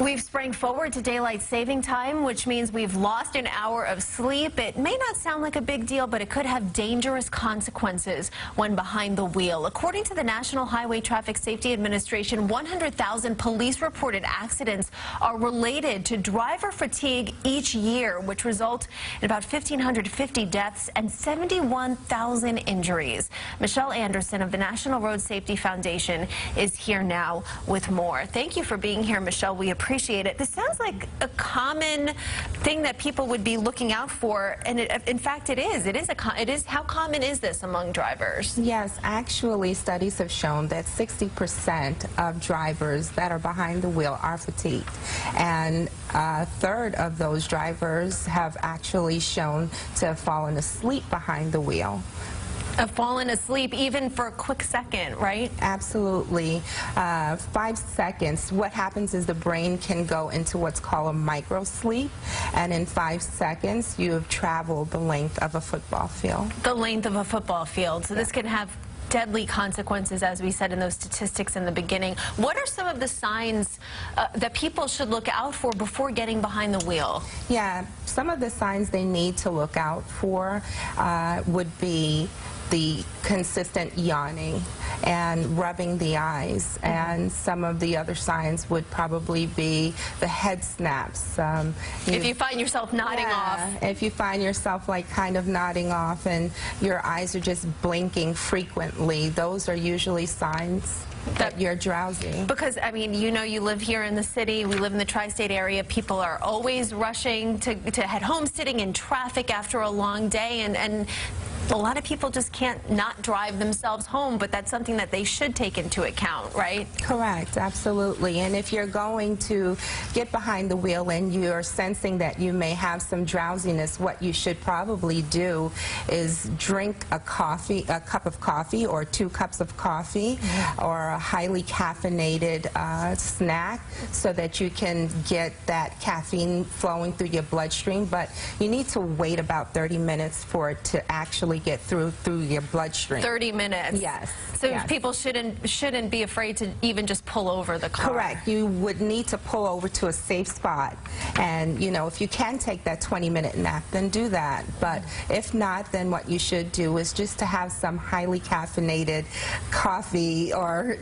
We've sprang forward to daylight saving time, which means we've lost an hour of sleep. It may not sound like a big deal, but it could have dangerous consequences when behind the wheel. According to the National Highway Traffic Safety Administration, 100,000 police-reported accidents are related to driver fatigue each year, which result in about 1,550 deaths and 71,000 injuries. Michelle Anderson of the National Road Safety Foundation is here now with more. Thank you for being here, Michelle. We appreciate it. This sounds like a common thing that people would be looking out for, and in fact it is. It is. How common is this among drivers? Yes, actually studies have shown that 60% of drivers that are behind the wheel are fatigued, and a third of those drivers have actually shown to have fallen asleep behind the wheel. Have fallen asleep even for a quick second, right? Absolutely. 5 seconds. What happens is the brain can go into what's called a micro sleep, and in 5 seconds you have traveled the length of a football field. The length of a football field. So this can have deadly consequences, as we said in those statistics in the beginning. What are some of the signs that people should look out for before getting behind the wheel? Yeah, some of the signs they need to look out for would be the consistent yawning and rubbing the eyes, and some of the other signs would probably be the head snaps. If you find yourself nodding off. If you find yourself like kind of nodding off and your eyes are just blinking frequently, those are usually signs that you're drowsy. Because, I mean, you know, you live here in the city, we live in the tri-state area, people are always rushing to head home, sitting in traffic after a long day, and a lot of people just can't not drive themselves home, but that's something that they should take into account, right? Correct, absolutely. And if you're going to get behind the wheel and you're sensing that you may have some drowsiness, what you should probably do is drink a cup of coffee or 2 cups of coffee, or a highly caffeinated snack, so that you can get that caffeine flowing through your bloodstream. But you need to wait about 30 minutes for it to actually get through your bloodstream. 30 minutes? Yes. So yes. People shouldn't be afraid to even just pull over the car. Correct. You would need to pull over to a safe spot, and you know, if you can take that 20-minute nap, then do that. But if not, then what you should do is just to have some highly caffeinated coffee or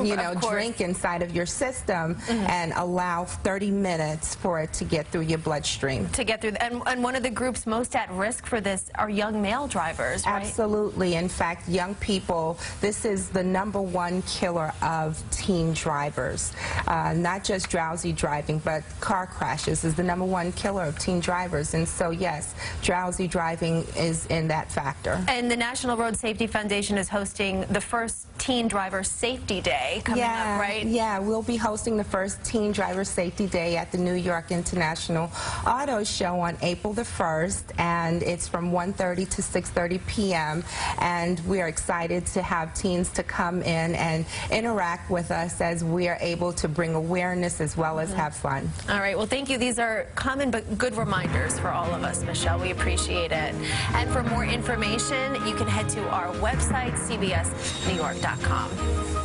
drink inside of your system, and allow 30 minutes for it to get through your bloodstream. To get through, and one of the groups most at risk for this are young male drivers, right? Absolutely. In fact, young people, this is the #1 killer of teen drivers. Not just drowsy driving, but car crashes is the #1 killer of teen drivers. And so, yes, drowsy driving is in that factor. And the National Road Safety Foundation is hosting the first Teen Driver Safety Day coming up, right? Yeah, we'll be hosting the first Teen Driver Safety Day at the New York International Auto Show on April the 1st, and it's from 1:30 to 6:30 p.m. And we are excited to have teens to come in and interact with us as we are able to bring awareness as well as have fun. All right, well, thank you. These are common but good reminders for all of us, Michelle. We appreciate it. And for more information, you can head to our website, cbsnewyork.com.